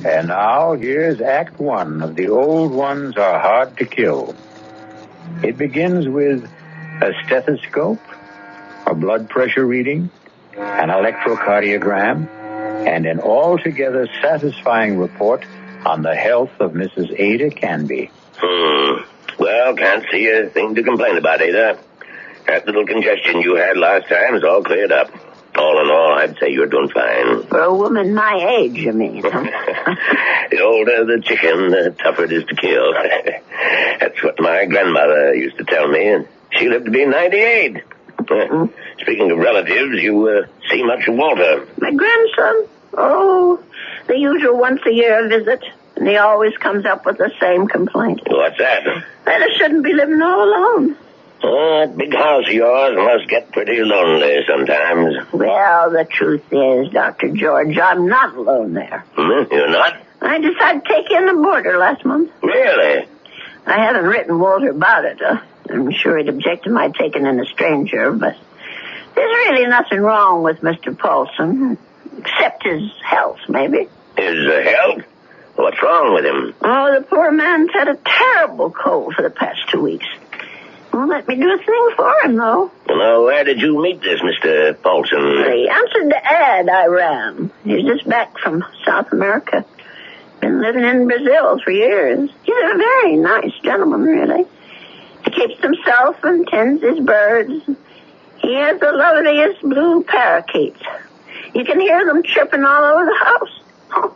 And now, here's Act One of The Old Ones Are Hard to Kill. It begins with a stethoscope, a blood pressure reading, an electrocardiogram, and an altogether satisfying report on the health of Mrs. Ada Canby. Well, can't see a thing to complain about, Ada. That little congestion you had last time is all cleared up. All in all, I'd say you're doing fine. For a woman my age, you mean? The older the chicken, the tougher it is to kill. That's what my grandmother used to tell me, and she lived to be 98. Speaking of relatives, you see much of Walter. My grandson? Oh, the usual once-a-year visit. And he always comes up with the same complaint. What's that? That I shouldn't be living all alone. That big house of yours must get pretty lonely sometimes. Well, the truth is, Dr. George, I'm not alone there. You're not? I decided to take in the boarder last month. Really? I haven't written Walter about it. I'm sure he'd object to my taking in a stranger, but there's really nothing wrong with Mr. Paulson, except his health, maybe. His health? What's wrong with him? Oh, the poor man's had a terrible cold for the past 2 weeks. Won't let me do a thing for him, though. Well, where did you meet this Mr. Paulson? He answered the ad I ran. He's just back from South America. Been living in Brazil for years. He's a very nice gentleman, really. He keeps himself and tends his birds. He has the loveliest blue parakeets. You can hear them chirping all over the house. Oh,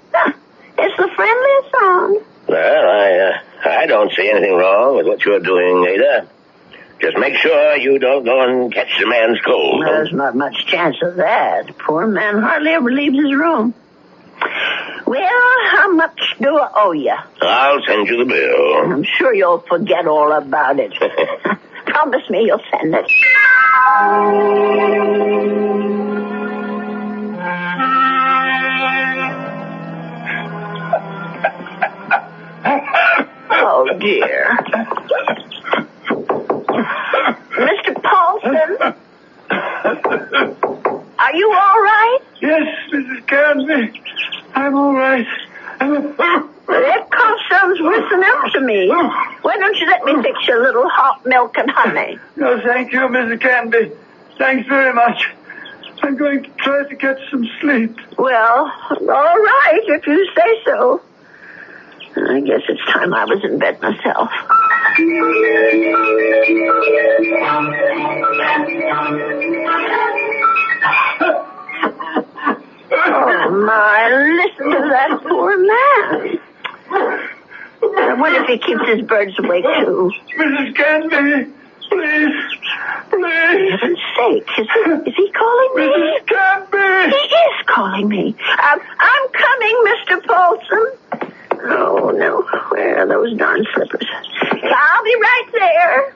it's the friendliest sound. Well, I don't see anything wrong with what you're doing, Ada. Just make sure you don't go and catch the man's cold. Well, there's not much chance of that. The poor man hardly ever leaves his room. Well, how much do I owe you? I'll send you the bill. I'm sure you'll forget all about it. Promise me you'll send it. Oh, dear. Mr. Paulson? Are you all right? Yes, Mrs. Canby. I'm all right. That cough sounds worse than ever to me. Why don't you let me fix you a little hot milk and honey? No, thank you, Mrs. Canby. Thanks very much. I'm going to try to get some sleep. Well, all right, if you say so. I guess it's time I was in bed myself. Oh, my, listen to that poor man. I wonder if he keeps his birds awake, too. Mrs. Canby, please. For heaven's sake, is he calling me? Mrs. Canby! He is calling me. I'm coming, Mr. Paulson. Oh, no. Where are those darn slippers? I'll be right there.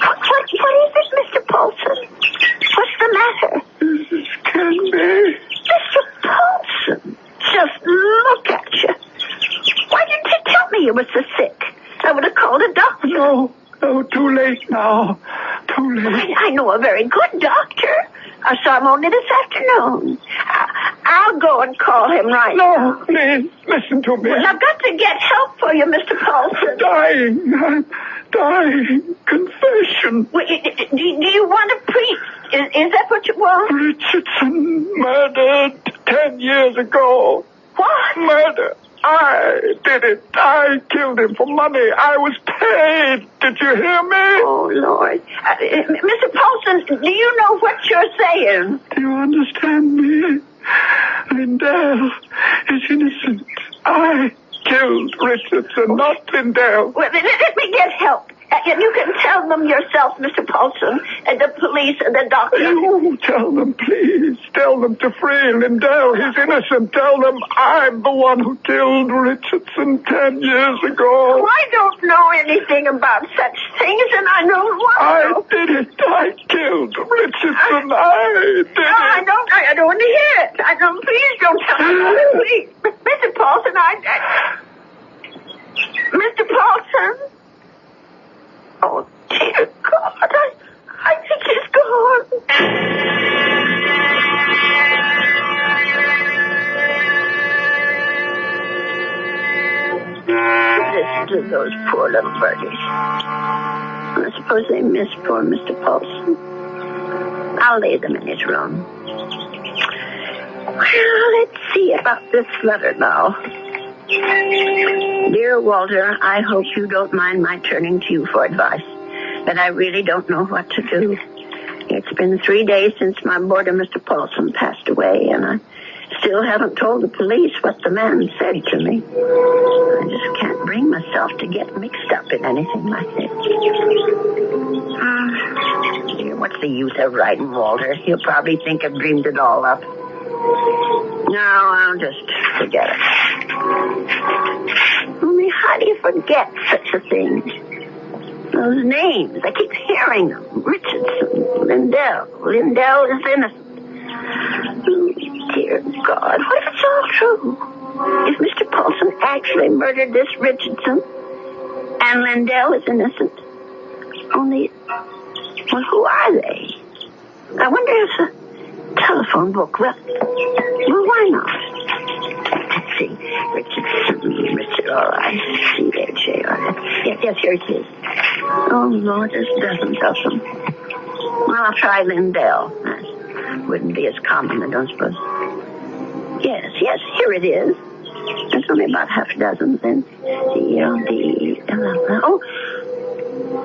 What is it, Mr. Paulson? What's the matter? Mrs. Canby. Mr. Paulson, just look at you. Why didn't you tell me you were so sick? I would have called a doctor. No, too late now. Too late. I know a very good doctor. I saw him only this afternoon. I'll go and call him right now. No, please, listen to me. Well, I've got to get help for you, Mr. Paulson. I'm dying. Confession. Wait, do you want to preach? Is that what you want? Richardson murdered 10 years ago. What? Murder. I did it. I killed him for money. I was paid. Did you hear me? Oh, Lord. Mr. Paulson, do you know what you're saying? Do you understand me? Lindell is innocent. I killed Richardson, not Lindell. Well, let me get help. You can tell them yourself, Mr. Paulson, and the police and the doctor. You tell them, please. Tell them to free Lindell. He's innocent. Tell them I'm the one who killed Richardson 10 years ago. Oh, I don't know anything about such things, and I don't want to. I did it. I killed Richardson. I did it. I don't want to hear it. Please don't tell me. Please. Mr. Paulson, Mr. Paulson? Oh, dear God, I think he's gone. to those poor little birdies. I suppose they miss poor Mr. Paulson. I'll lay them in his room. Well, let's see about this letter now. Dear Walter, I hope you don't mind my turning to you for advice, but I really don't know what to do. It's been 3 days since my boarder, Mr. Paulson, passed away, and I still haven't told the police what the man said to me. I just can't bring myself to get mixed up in anything like this. Dear, what's the use of writing Walter? He'll probably think I've dreamed it all up. No, I'll just forget it. Only how do you forget such a thing? Those names, I keep hearing them. Richardson, Lindell. Lindell is innocent. Oh, dear God, what if it's all true? If Mr. Paulson actually murdered this Richardson and Lindell is innocent? Only, well, who are they? I wonder if the telephone book, well, why not? Let's see. Richard, all right. C-H-A-R. Yes, here it is. Oh, Lord, there's dozens of them. Well, I'll try Lindell. That wouldn't be as common, I don't suppose. Yes, here it is. There's only about half a dozen then. C-L-D-L-L.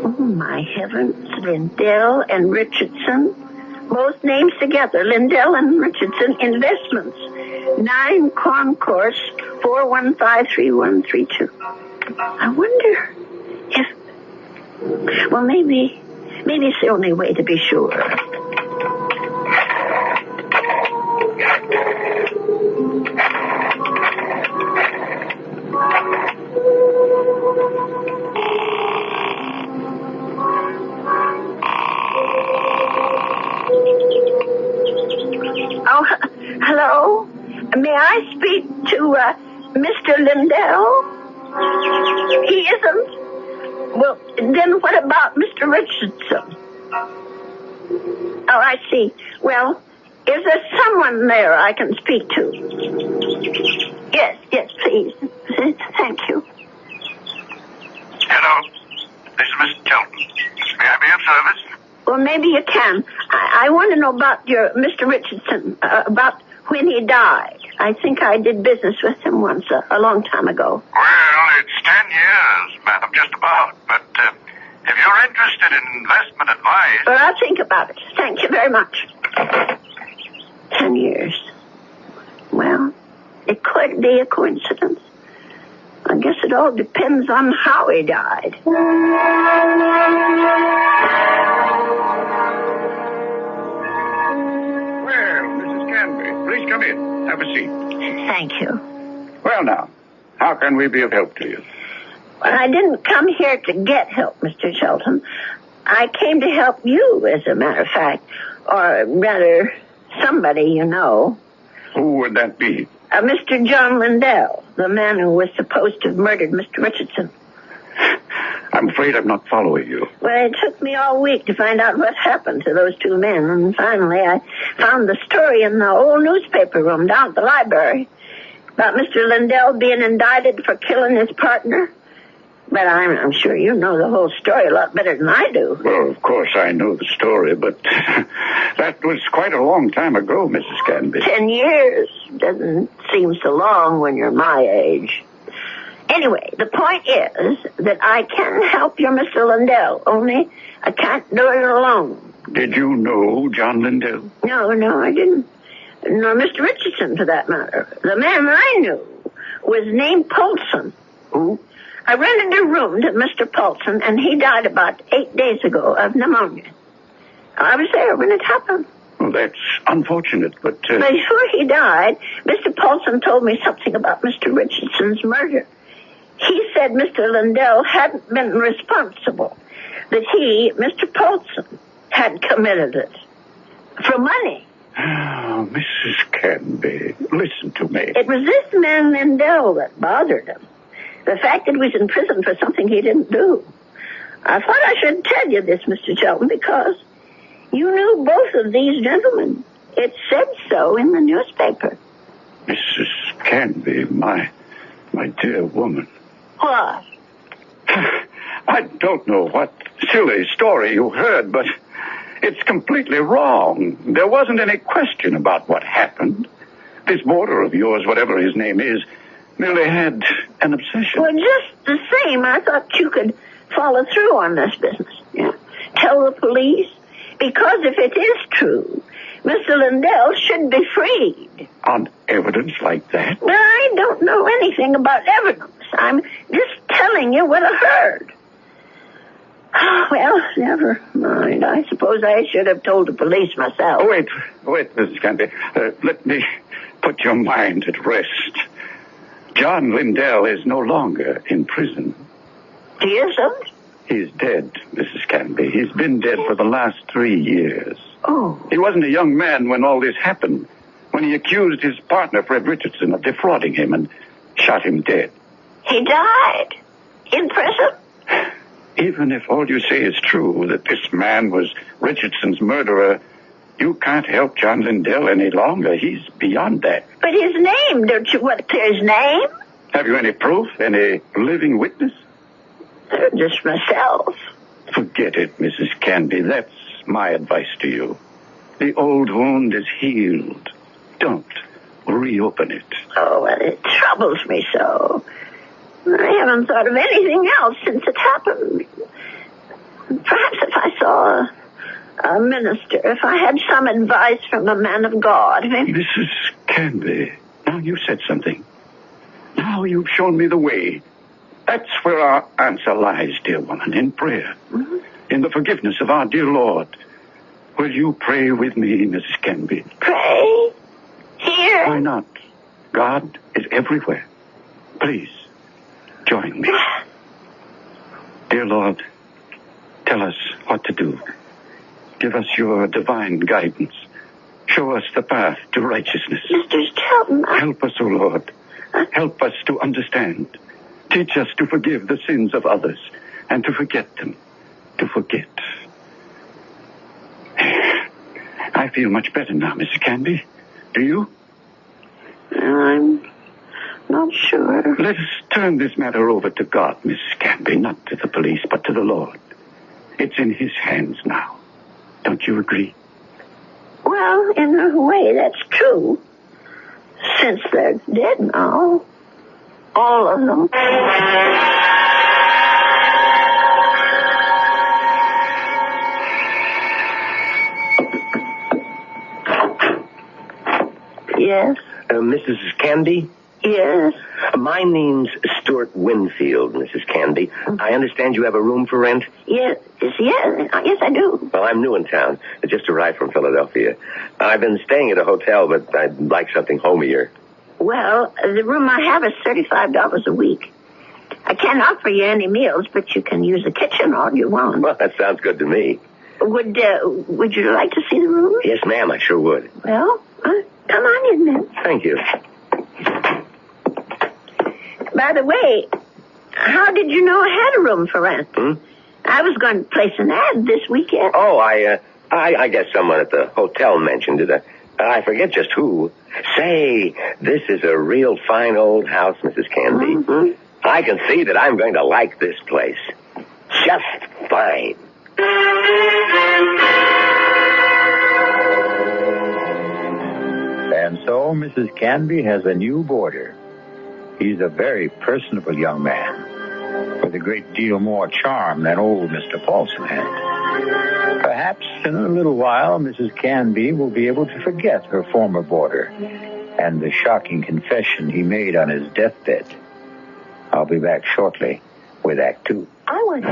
Oh, my heavens. Lindell and Richardson. Both names together. Lindell and Richardson Investments. 9 Concourse 4153132. I wonder if... Well, maybe it's the only way to be sure. Oh, hello? May I speak to Mr. Lindell? He isn't? Well, then what about Mr. Richardson? Oh, I see. Well, is there someone there I can speak to? Yes, please. Thank you. Hello. This is Mr. Tilton. May I be of service? Well, maybe you can. I want to know about your Mr. Richardson, about when he died. I think I did business with him once, a long time ago. Well, it's 10 years, madam, just about. But if you're interested in investment advice... Well, I'll think about it. Thank you very much. 10 years. Well, it could be a coincidence. I guess it all depends on how he died. Well, Mrs. Canby, please come in. Have a seat. Thank you. Well, now, how can we be of help to you? Well, I didn't come here to get help, Mr. Shelton. I came to help you, as a matter of fact. Or rather, somebody you know. Who would that be? Mr. John Lindell, the man who was supposed to have murdered Mr. Richardson. I'm afraid I'm not following you. Well, it took me all week to find out what happened to those two men, and finally I found the story in the old newspaper room down at the library about Mr. Lindell being indicted for killing his partner. But I'm sure you know the whole story a lot better than I do. Well, of course I know the story, but that was quite a long time ago, Mrs. Canby. 10 years doesn't seem so long when you're my age. Anyway, the point is that I can help your Mr. Lindell, only I can't do it alone. Did you know John Lindell? No, I didn't. Nor Mr. Richardson, for that matter. The man I knew was named Paulson. Who? I rented a room to Mr. Paulson, and he died about 8 days ago of pneumonia. I was there when it happened. Well, that's unfortunate, but... Before he died, Mr. Paulson told me something about Mr. Richardson's murder. He said Mr. Lindell hadn't been responsible, that he, Mr. Paulson, had committed it. For money. Oh, Mrs. Canby, listen to me. It was this man Lindell that bothered him. The fact that he was in prison for something he didn't do. I thought I should tell you this, Mr. Shelton, because you knew both of these gentlemen. It said so in the newspaper. Mrs. Canby, my dear woman. What? I don't know what silly story you heard, but it's completely wrong. There wasn't any question about what happened. This boarder of yours, whatever his name is, merely had an obsession. Well, just the same, I thought you could follow through on this business. Yeah. Tell the police, because if it is true, Mr. Lindell should be freed. On evidence like that? Well, I don't know anything about evidence. I'm just telling you what I heard. Well, never mind. I suppose I should have told the police myself. Oh, wait, Mrs. Canby. Let me put your mind at rest. John Lindell is no longer in prison. He isn't? He's dead, Mrs. Canby. He's been dead for the last 3 years. Oh. He wasn't a young man when all this happened, when he accused his partner, Fred Richardson, of defrauding him and shot him dead. He died? In prison? Even if all you say is true, that this man was Richardson's murderer, you can't help John Lindell any longer. He's beyond that. But his name, don't you want to clear his name? Have you any proof? Any living witness? Just myself. Forget it, Mrs. Canby. That's my advice to you. The old wound is healed. Don't reopen it. Oh, well, it troubles me so. I haven't thought of anything else since it happened. Perhaps if I saw a minister, if I had some advice from a man of God. Mrs. Canby, now you said something. Now you've shown me the way. That's where our answer lies, dear woman, in prayer. Mm-hmm. In the forgiveness of our dear Lord. Will you pray with me, Mrs. Canby? Pray? Here? Why not? God is everywhere. Please, join me. Dear Lord, tell us what to do. Give us your divine guidance. Show us the path to righteousness. Mr. Skelton, Help us, O Lord. Help us to understand. Teach us to forgive the sins of others and to forget them. To forget. I feel much better now, Mrs. Canby. Do you? I'm not sure. Let us turn this matter over to God, Mrs. Canby, not to the police, but to the Lord. It's in His hands now. Don't you agree? Well, in a way, that's true. Since they're dead now. All of them. Yes? Mrs. Canby? Yes? My name's Stuart Winfield, Mrs. Canby. I understand you have a room for rent? Yes, I do. Well, I'm new in town. I just arrived from Philadelphia. I've been staying at a hotel, but I'd like something homier. Well, the room I have is $35 a week. I can't offer you any meals, but you can use the kitchen all you want. Well, that sounds good to me. Would you like to see the room? Yes, ma'am, I sure would. Well, come on in then. Thank you. By the way, how did you know I had a room for rent? I was going to place an ad this weekend. Oh, I guess someone at the hotel mentioned it. I forget just who. Say, this is a real fine old house, Mrs. Canby. Mm-hmm. I can see that I'm going to like this place. Just fine. And so Mrs. Canby has a new boarder. He's a very personable young man with a great deal more charm than old Mr. Paulson had. Perhaps in a little while, Mrs. Canby will be able to forget her former boarder and the shocking confession he made on his deathbed. I'll be back shortly with Act 2. I want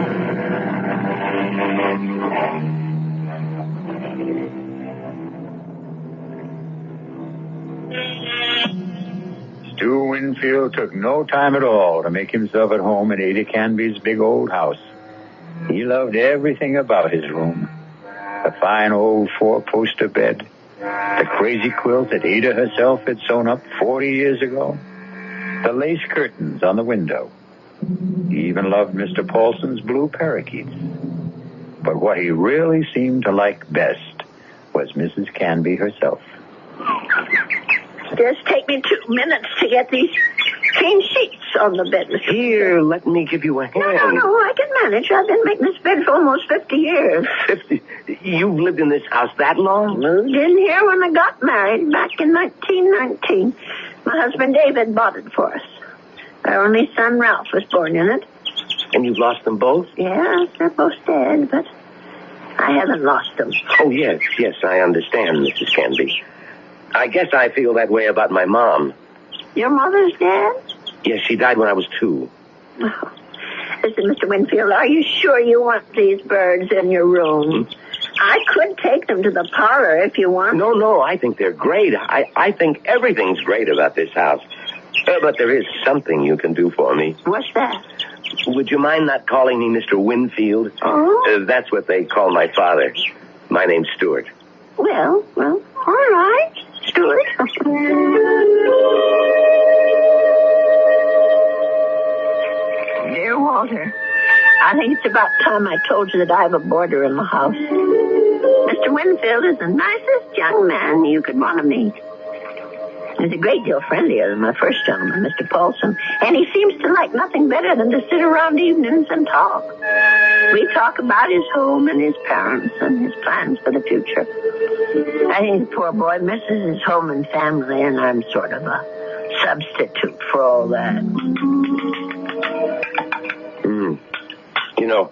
Stu Winfield took no time at all to make himself at home in Ada Canby's big old house. He loved everything about his room. The fine old four-poster bed, the crazy quilt that Ada herself had sewn up 40 years ago, the lace curtains on the window. He even loved Mr. Paulson's blue parakeets. But what he really seemed to like best was Mrs. Canby herself. Just take me 2 minutes to get these clean sheets. on the bed, Mr. Here, let me give you a hand. No, I can manage. I've been making this bed for almost 50 years. 50? You've lived in this house that long? Moved in here when I got married back in 1919. My husband David bought it for us. Our only son Ralph was born in it. And you've lost them both? Yes, they're both dead, but I haven't lost them. Oh, yes, I understand, Mrs. Canby. I guess I feel that way about my mom. Your mother's dead? Yes, she died when I was 2. Oh. Listen, Mr. Winfield, are you sure you want these birds in your room? I could take them to the parlor if you want. No, I think they're great. I think everything's great about this house. But there is something you can do for me. What's that? Would you mind not calling me Mr. Winfield? Oh? That's what they call my father. My name's Stuart. Well, all right, Stuart. Dear Walter, I think it's about time I told you that I have a boarder in the house. Mr. Winfield is the nicest young man you could want to meet. He's a great deal friendlier than my first gentleman, Mr. Paulson, and he seems to like nothing better than to sit around evenings and talk. We talk about his home and his parents and his plans for the future. I think the poor boy misses his home and family, and I'm sort of a substitute for all that. You know,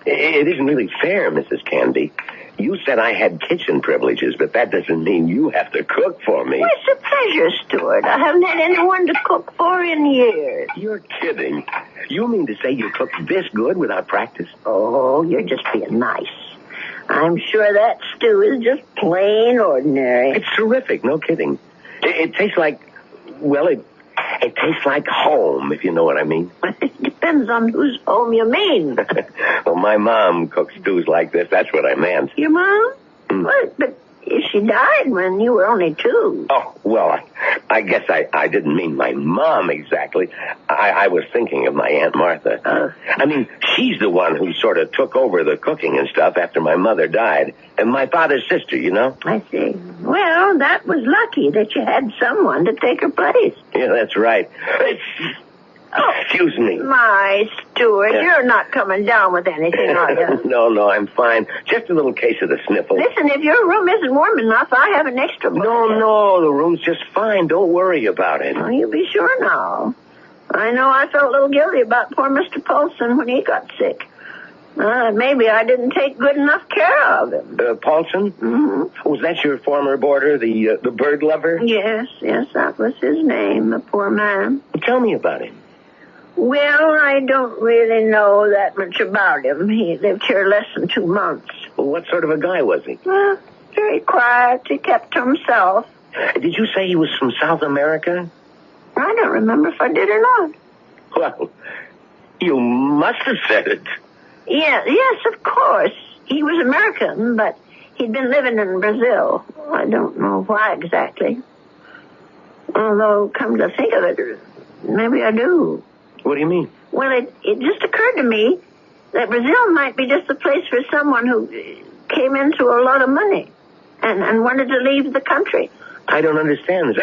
it isn't really fair, Mrs. Canby. You said I had kitchen privileges, but that doesn't mean you have to cook for me. Well, it's a pleasure, Stuart. I haven't had anyone to cook for in years. You're kidding. You mean to say you cook this good without practice? Oh, you're just being nice. I'm sure that stew is just plain ordinary. It's terrific, no kidding. It tastes like, well, it tastes like home, if you know what I mean. It depends on whose home you mean. Well, my mom cooks stews like this. That's what I meant. Your mom? Well, but she died when you were only 2. Oh, well, I guess I didn't mean my mom exactly. I was thinking of my Aunt Martha. I mean, she's the one who sort of took over the cooking and stuff after my mother died. And my father's sister, you know? I see. Well, that was lucky that you had someone to take her place. Yeah, that's right. Excuse me. My Stuart, you're not coming down with anything, are you? No, I'm fine. Just a little case of the sniffles. Listen, if your room isn't warm enough, I have an extra blanket. No, the room's just fine. Don't worry about it. Oh, you be sure now. I know I felt a little guilty about poor Mr. Paulson when he got sick. Maybe I didn't take good enough care of him. Paulson? Mm-hmm. Was that your former boarder, the bird lover? Yes, that was his name, the poor man. Tell me about him. Well, I don't really know that much about him. He lived here less than 2 months. Well, what sort of a guy was he? Very quiet. He kept to himself. Did you say he was from South America? I don't remember if I did or not. Well, you must have said it. Yes, of course. He was American, but he'd been living in Brazil. I don't know why exactly. Although, come to think of it, maybe I do. What do you mean? Well, it just occurred to me that Brazil might be just the place for someone who came into a lot of money and wanted to leave the country. I don't understand.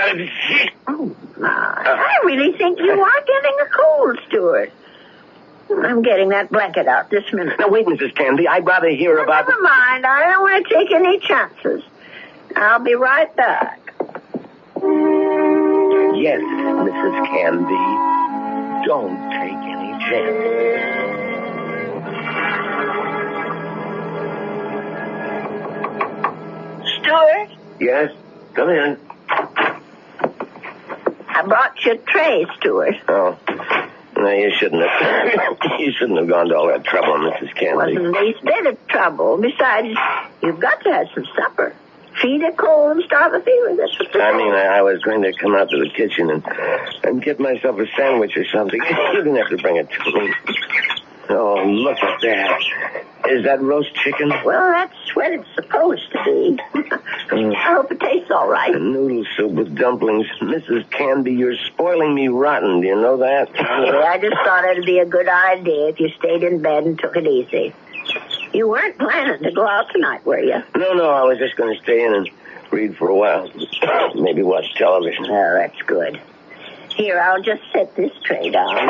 Oh, my. I really think you are getting a cold, Stuart. I'm getting that blanket out this minute. Now, wait, Mrs. Canby. I'd rather hear about... Never mind. I don't want to take any chances. I'll be right back. Yes, Mrs. Canby. Don't take any chances. Stuart? Yes? Come in. I brought you a tray, Stuart. Oh. No, you shouldn't have gone to all that trouble, Mrs. Canby. Wasn't the least bit of trouble. Besides, you've got to have some supper. Feed a cold and starve a fever. That's what I was going to come out to the kitchen and get myself a sandwich or something. You didn't have to bring it to me. Oh, look at that. Is that roast chicken? Well, that's what it's supposed to be. I hope it tastes all right. Noodle soup with dumplings. Mrs. Canby, you're spoiling me rotten. Do you know that? Yeah, I just thought it'd be a good idea if you stayed in bed and took it easy. You weren't planning to go out tonight, were you? No, I was just going to stay in and read for a while. Maybe watch television. Oh, that's good. Here, I'll just set this tray down.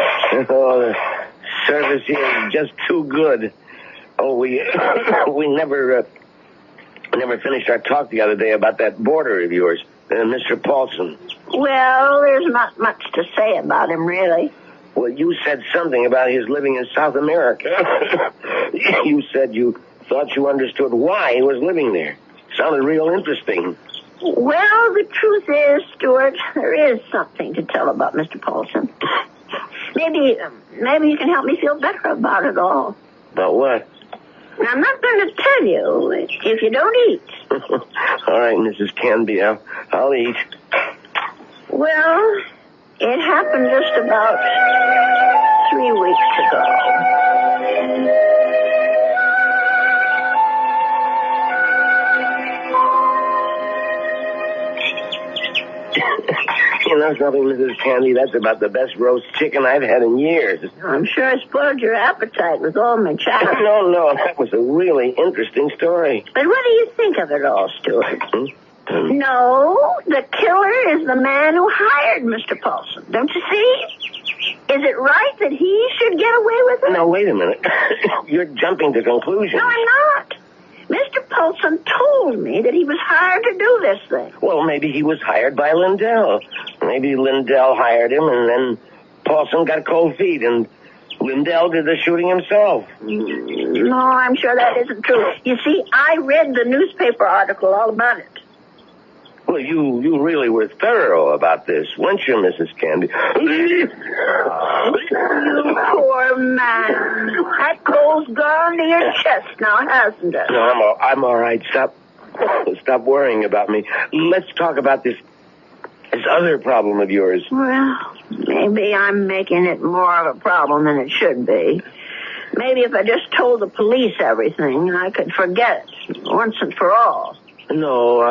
Oh, the service here is just too good. Oh, we never finished our talk the other day about that boarder of yours, Mr. Paulson. Well, there's not much to say about him, really. Well, you said something about his living in South America. You said you thought you understood why he was living there. Sounded real interesting. Well, the truth is, Stuart, there is something to tell about Mr. Paulson. Maybe you can help me feel better about it all. About what? I'm not going to tell you if you don't eat. All right, Mrs. Canby, I'll eat. Well, it happened just about 3 weeks ago. You know something, Mrs. Candy? That's about the best roast chicken I've had in years. I'm sure I spoiled your appetite with all my chatter. No, that was a really interesting story. But what do you think of it all, Stuart? No, the killer is the man who hired Mr. Paulson. Don't you see? Is it right that he should get away with it? Now, wait a minute. You're jumping to conclusions. No, I'm not. Mr. Paulson told me that he was hired to do this thing. Well, maybe he was hired by Lindell. Maybe Lindell hired him, and then Paulson got cold feet, and Lindell did the shooting himself. No, I'm sure that isn't true. You see, I read the newspaper article all about it. Well, you really were thorough about this, weren't you, Mrs. Candy? You poor man. That cold's gone to your chest now, hasn't it? No, I'm all right. Stop worrying about me. Let's talk about this other problem of yours. Well, maybe I'm making it more of a problem than it should be. Maybe if I just told the police everything, I could forget it once and for all. No,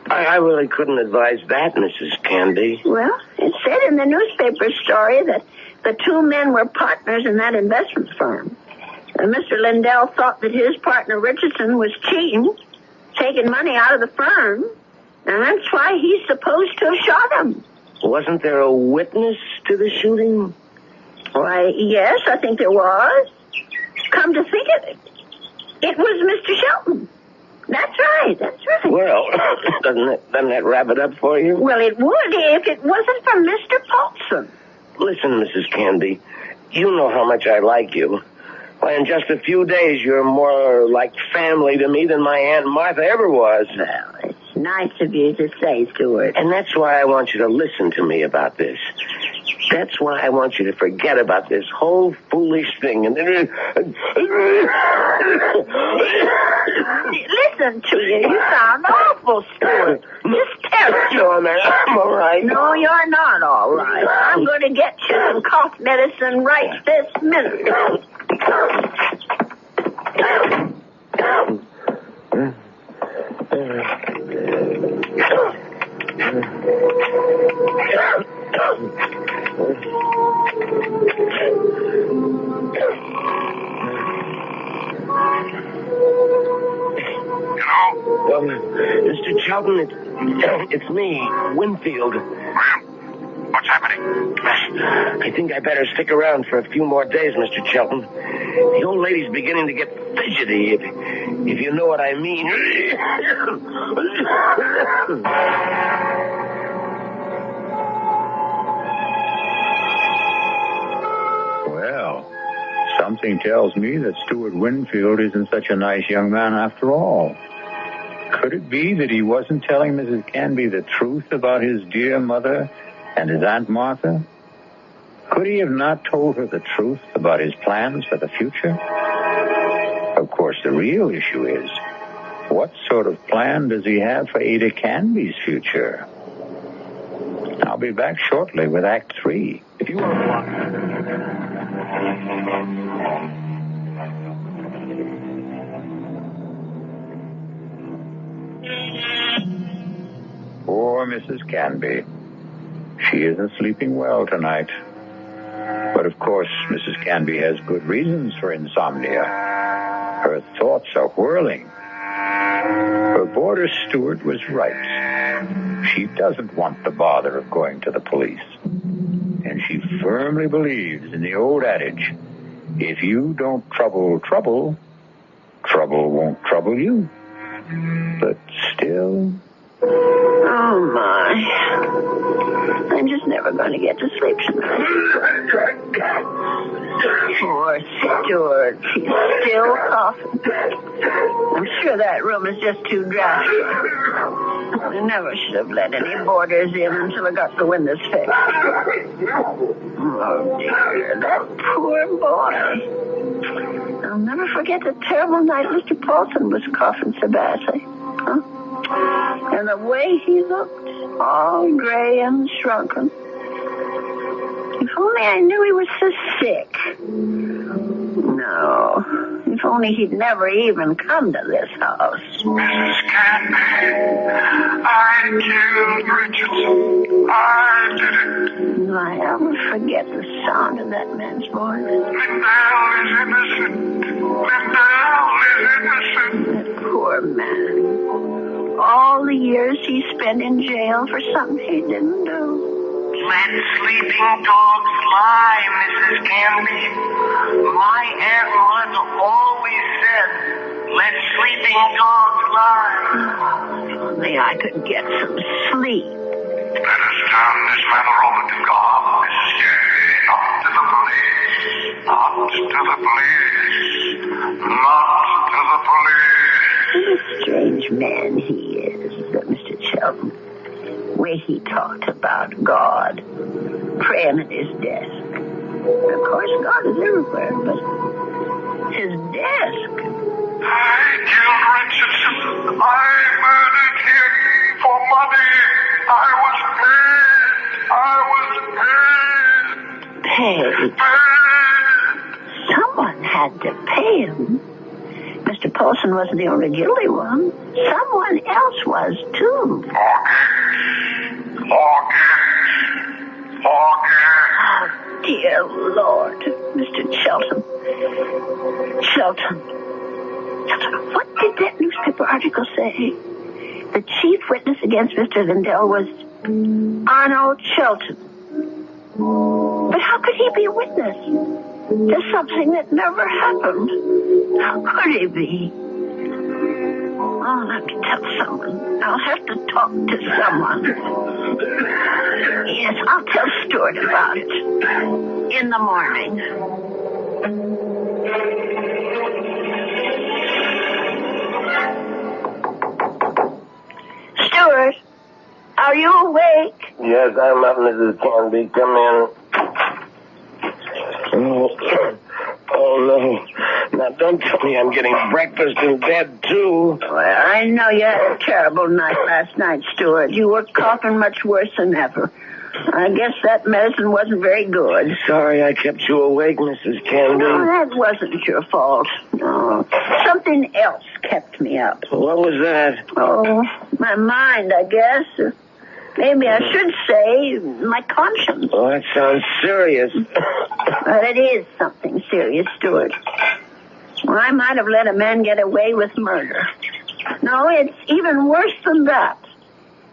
I really couldn't advise that, Mrs. Candy. Well, it said in the newspaper story that the two men were partners in that investment firm. And Mr. Lindell thought that his partner Richardson was cheating, taking money out of the firm, and that's why he's supposed to have shot him. Wasn't there a witness to the shooting? Why, yes, I think there was. Come to think of it, it was Mr. Shelton. That's right. Well, doesn't that wrap it up for you? Well, it would if it wasn't for Mr. Paulson. Listen, Mrs. Candy, you know how much I like you. Why, in just a few days, you're more like family to me than my Aunt Martha ever was. Well, it's nice of you to say, Stuart. And that's why I want you to listen to me about this. That's why I want you to forget about this whole foolish thing. And listen to you. You sound awful, Stuart. Just terrible. No, I'm all right. No, you're not all right. I'm going to get you some cough medicine right this minute. Well, Mr. Shelton, it's me, Winfield. Well, what's happening? I think I better stick around for a few more days, Mr. Shelton. The old lady's beginning to get fidgety, if you know what I mean. Well, something tells me that Stuart Winfield isn't such a nice young man after all. Could it be that he wasn't telling Mrs. Canby the truth about his dear mother and his Aunt Martha? Could he have not told her the truth about his plans for the future? Of course, the real issue is, what sort of plan does he have for Ada Canby's future? I'll be back shortly with Act 3. If you want to... Poor Mrs. Canby. She isn't sleeping well tonight. But of course, Mrs. Canby has good reasons for insomnia. Her thoughts are whirling. Her boarder Stuart was right. She doesn't want the bother of going to the police. And she firmly believes in the old adage, if you don't trouble trouble, trouble won't trouble you. But still... Oh, my. I'm just never going to get to sleep tonight. Poor Stuart. He's still coughing. I'm sure that room is just too drafty. I never should have let any boarders in until I got the windows fixed. Oh, dear. That poor boy. I'll never forget the terrible night Mr. Paulson was coughing so badly. Huh? And the way he looked, all gray and shrunken. If only I knew he was so sick. No, if only he'd never even come to this house. Mrs. Canby, I killed Richardson. I did it. Will I ever forget the sound of that man's voice? Lindell is innocent. Lindell is innocent. That poor man. All the years he spent in jail for something he didn't do. Let sleeping dogs lie, Mrs. Canby. My Aunt Martha always said, let sleeping dogs lie. If only I could get some sleep. Let us turn this matter over to God, Mrs. Canby. Not to the police. Not to the police. Not to the police. What a strange man he is, that Mr. Shelton. The way he talked about God, praying at his desk. Of course, God is everywhere, but his desk. I killed Richardson. I murdered him for money. I was paid. Paid? Someone had to pay him. Mr. Paulson wasn't the only guilty one. Someone else was, too. Forget. Oh, dear Lord, Mr. Shelton. Shelton, what did that newspaper article say? The chief witness against Mr. Lindell was Arnold Shelton. But how could he be a witness to something that never happened? How could he be? I'll have to tell someone. I'll have to talk to someone. Yes, I'll tell Stuart about it. In the morning. Stuart, are you awake? Yes, I'm up, Mrs. Canby. Come in. Oh, no. Now, don't tell me I'm getting breakfast in bed, too. Well, I know you had a terrible night last night, Stuart. You were coughing much worse than ever. I guess that medicine wasn't very good. Sorry I kept you awake, Mrs. Canby. No, that wasn't your fault. No. Something else kept me up. What was that? Oh, my mind, I guess. Maybe I should say my conscience. Oh, that sounds serious. Well, it is something serious, Stuart. Well, I might have let a man get away with murder. No, it's even worse than that.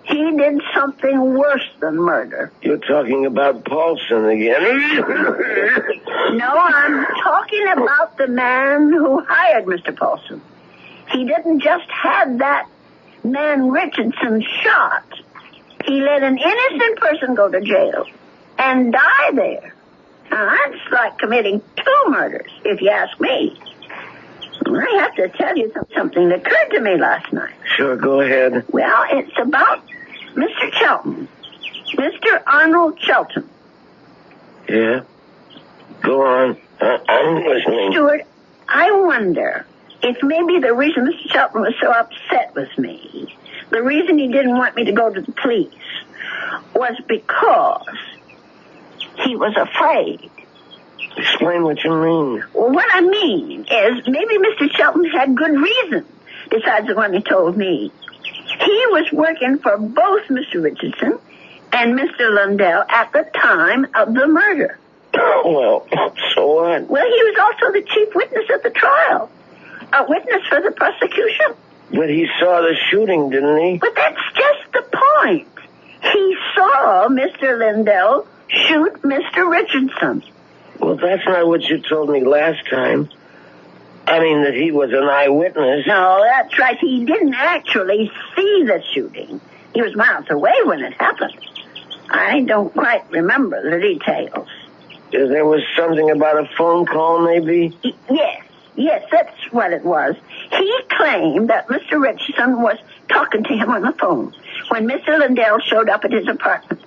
He did something worse than murder. You're talking about Paulson again. No, I'm talking about the man who hired Mr. Paulson. He didn't just have that man Richardson shot. He let an innocent person go to jail and die there. Now, that's like committing 2 murders, if you ask me. I have to tell you something that occurred to me last night. Sure, go ahead. Well, it's about Mr. Shelton. Mr. Arnold Shelton. Yeah? Go on. I'm listening. Stuart, I wonder if maybe the reason Mr. Shelton was so upset with me, the reason he didn't want me to go to the police, was because he was afraid. Explain what you mean. Well, what I mean is maybe Mr. Shelton had good reason besides the one he told me. He was working for both Mr. Richardson and Mr. Lindell at the time of the murder. Well, so what? Well, he was also the chief witness at the trial. A witness for the prosecution. But he saw the shooting, didn't he? But that's just the point. saw Mr. Lindell shoot Mr. Richardson. Well, that's not what you told me last time. I mean that he was an eyewitness. No, that's right. He didn't actually see the shooting. He was miles away when it happened. I don't quite remember the details. There was something about a phone call, maybe? Yes, that's what it was. He claimed that Mr. Richardson was talking to him on the phone when Mr. Lindell showed up at his apartment.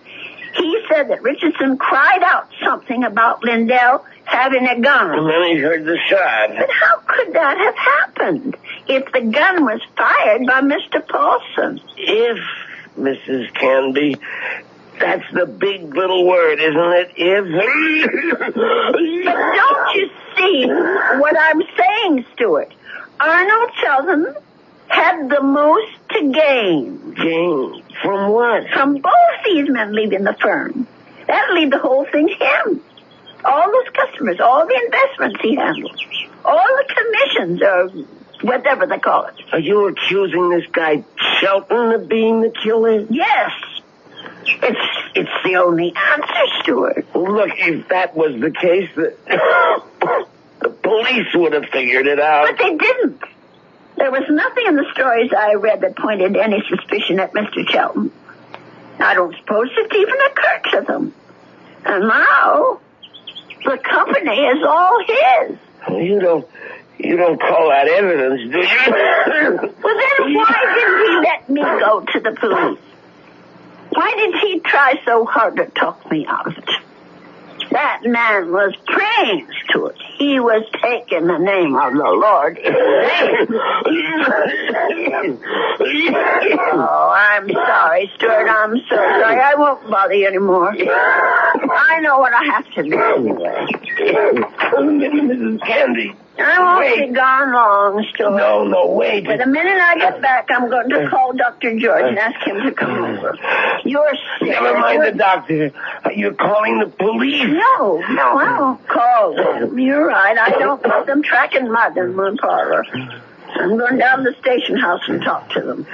He said that Richardson cried out something about Lindell having a gun. And then he heard the shot. But how could that have happened if the gun was fired by Mr. Paulson? If, Mrs. Canby, that's the big little word, isn't it? If. But don't you see what I'm saying, Stuart? Arnold Sheldon had the most to gain. Gain? From what? From both these men leaving the firm. That'll leave the whole thing to him. All those customers, all the investments he handles, all the commissions, or whatever they call it. Are you accusing this guy Shelton of being the killer? Yes. It's the only answer, Stuart. Look, if that was the case, the police would have figured it out. But they didn't. There was nothing in the stories I read that pointed any suspicion at Mr. Shelton. I don't suppose it even occurred to them. And now, the company is all his. You don't call that evidence, do you? Well, then why didn't he let me go to the police? Why did he try so hard to talk me out of it? That man was praying to it. He was taking the name of the Lord in vain. Oh, I'm sorry, Stuart. I'm so sorry. I won't bother you anymore. I know what I have to do anyway. Mrs. Candy. I won't be gone long, Stuart. No, wait. But the minute I get back, I'm going to call Dr. George and ask him to come over. You're sick. Never mind the doctor. You're calling the police. No, I won't call them. You're right. I don't want them tracking mud in my parlor. I'm going down to the station house and talk to them.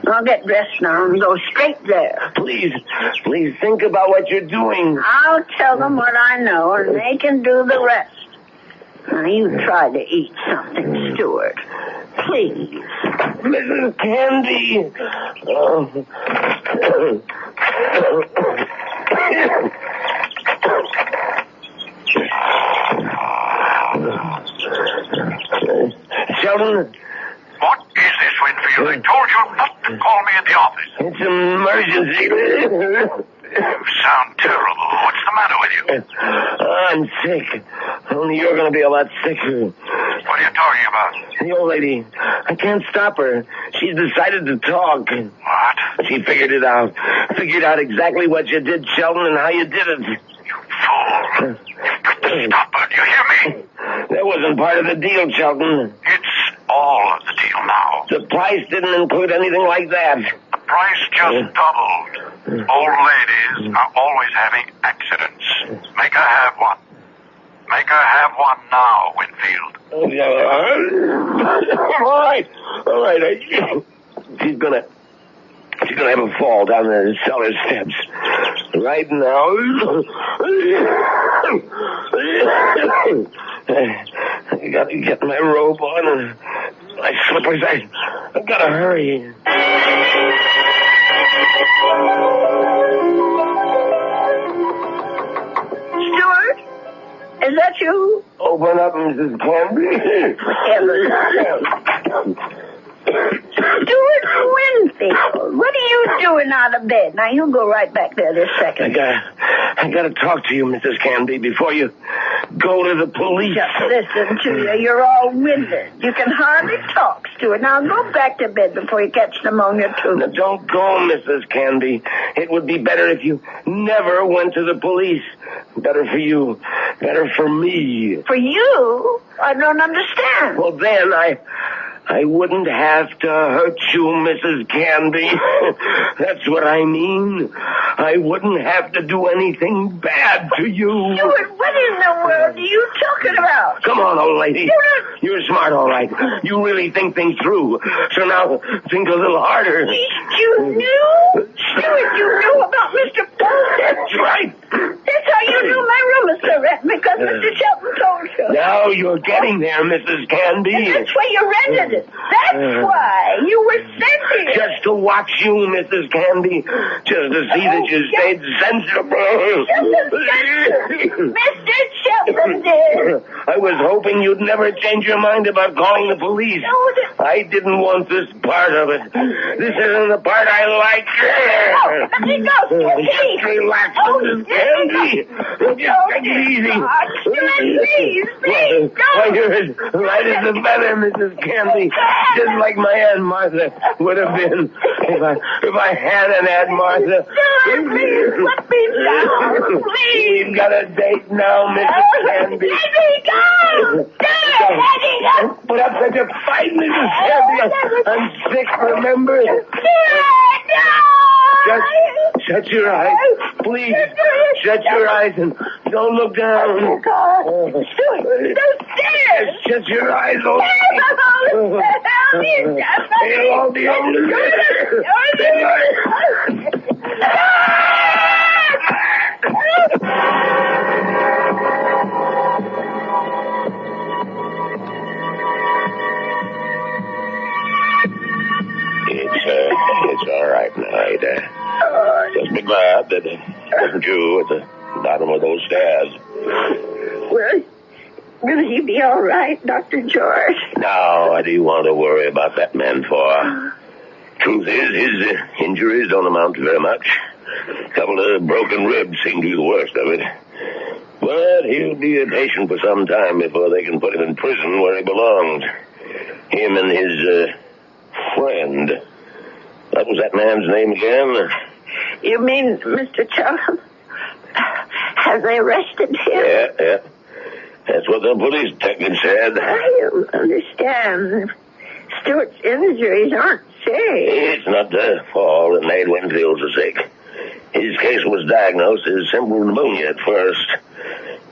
I'll get dressed now and go straight there. Please think about what you're doing. I'll tell them what I know, and they can do the rest. Now, you try to eat something, Stuart. Please. Mrs. Candy. Sheldon? What is this, Winfield? I told you not to call me at the office. It's an emergency. You sound terrible. What's the matter with you? I'm sick. Only you're going to be a lot sicker. What are you talking about? The old lady. I can't stop her. She's decided to talk. What? She figured it out. Figured out exactly what you did, Sheldon, and how you did it. You fool. You've got to stop her. Do you hear me? That wasn't part of the deal, Sheldon. It's all of the deal now. The price didn't include anything like that. The price just doubled. Old ladies are always having accidents. Make her have one. Make her have one now, Winfield. All right. She's gonna have a fall down the cellar steps. Right now. I gotta get my robe on and my slippers. I gotta hurry. Stuart? Is that you? Open up, Mrs. Canby. Stuart Winfield, what are you doing out of bed? Now, you go right back there this second. I gotta talk to you, Mrs. Canby, before you go to the police. Just listen to you. You're all winded. You can hardly talk, Stuart. Now, go back to bed before you catch pneumonia, too. Now, don't go, Mrs. Canby. It would be better if you never went to the police. Better for you. Better for me. For you? I don't understand. Well, then, I I wouldn't have to hurt you, Mrs. Canby. That's what I mean. I wouldn't have to do anything bad to you. Stuart, what in the world are you talking about? Come on, old lady. You're smart, all right. You really think things through. So now, think a little harder. You knew? Stuart, you knew about Mr. Paul. That's right. That's how you knew my room was so rent, because Mr. Shelton told you. Now you're getting there, Mrs. Canby. And that's why you rented it. That's why you were sent here. Just to watch you, Mrs. Canby. Just to see that you stayed sensible. Mr. Shelton did. I was hoping you'd never change your mind about calling the police. I didn't want this part of it. This isn't the part I like. Let me go, Stuart. Just relax, Mrs. Canby. Just take it easy. Please, Why, you're as light as a feather, Mrs. Canby. Just like my Aunt Martha would have been if I had an Aunt Martha. Please, let me down, please. We've got a date now, Mrs. Canby. Let me go. Don't put up such a fight, Mrs. Canby. I'm sick, remember? Just shut your eyes. Please, shut your eyes and don't look down. Oh, God. Stuart, those stairs. Shut your eyes, old lady. They'll all be over. It's all right now, Ada. Just be glad that it wasn't you at the bottom of those stairs. Will he be all right, Dr. George? No, what do you want to worry about that man for? Truth is, his injuries don't amount to very much. A couple of broken ribs seem to be the worst of it. But he'll be a patient for some time before they can put him in prison where he belongs. Him and his friend. What was that man's name again? You mean Mr. Chelton? Have they arrested him? Yeah. That's what the police detective said. I don't understand. Stuart's injuries aren't serious. It's not the fall that made Winfield so sick. His case was diagnosed as simple pneumonia at first.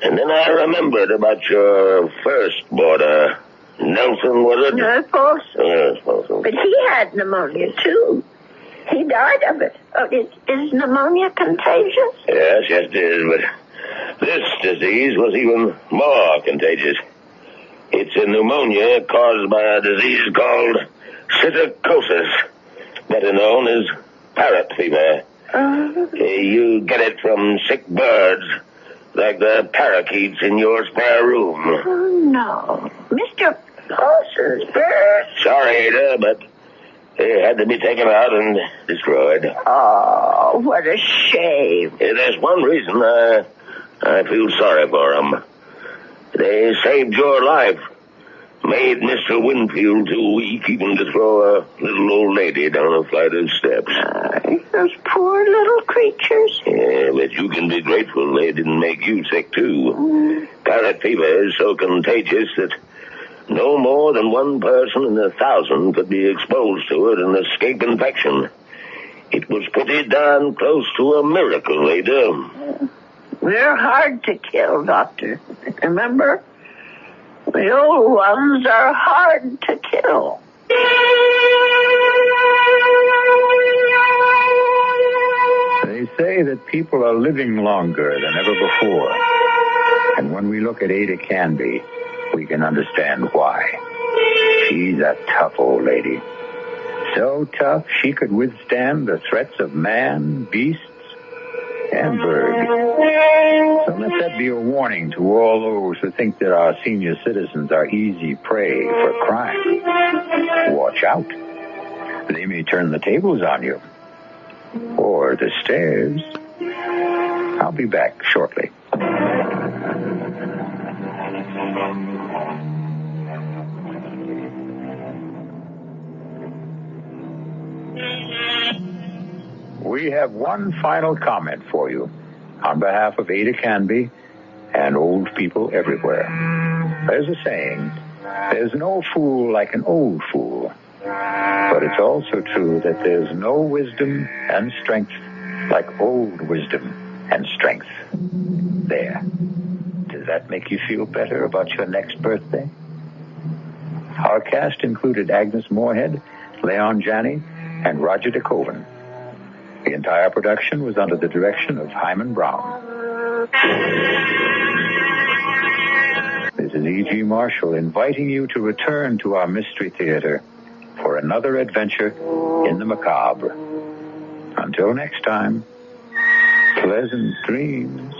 And then I remembered about your first boarder. Nelson, was it? No, Paulson. Yes, Paulson. But he had pneumonia, too. He died of it. Oh, is pneumonia contagious? Yes, it is, but this disease was even more contagious. It's a pneumonia caused by a disease called psittacosis, better known as parrot fever. You get it from sick birds, like the parakeets in your spare room. Oh, no. Mr. Paulson's birds? Sorry, Ada, but they had to be taken out and destroyed. Oh, what a shame. There's one reason I feel sorry for them. They saved your life. Made Mr. Winfield too weak even to throw a little old lady down a flight of steps. Those poor little creatures. Yeah, but you can be grateful they didn't make you sick, too. Parrot fever is so contagious that no more than one person in 1,000 could be exposed to it and escape infection. It was pretty darn close to a miracle, Ada. We're hard to kill, Doctor. Remember? The old ones are hard to kill. They say that people are living longer than ever before. And when we look at Ada Canby, we can understand why. She's a tough old lady. So tough she could withstand the threats of man, beasts, and birds. So let that be a warning to all those who think that our senior citizens are easy prey for crime. Watch out. They may turn the tables on you. Or the stairs. I'll be back shortly. We have one final comment for you on behalf of Ada Canby and old people everywhere. There's a saying, There's no fool like an old fool. But it's also true that there's no wisdom and strength like old wisdom and strength. There. Does that make you feel better about your next birthday? Our cast included Agnes Moorehead, Leon Janney, and Roger DeKoven. The entire production was under the direction of Hyman Brown. This is E.G. Marshall inviting you to return to our Mystery Theater for another adventure in the macabre. Until next time, pleasant dreams.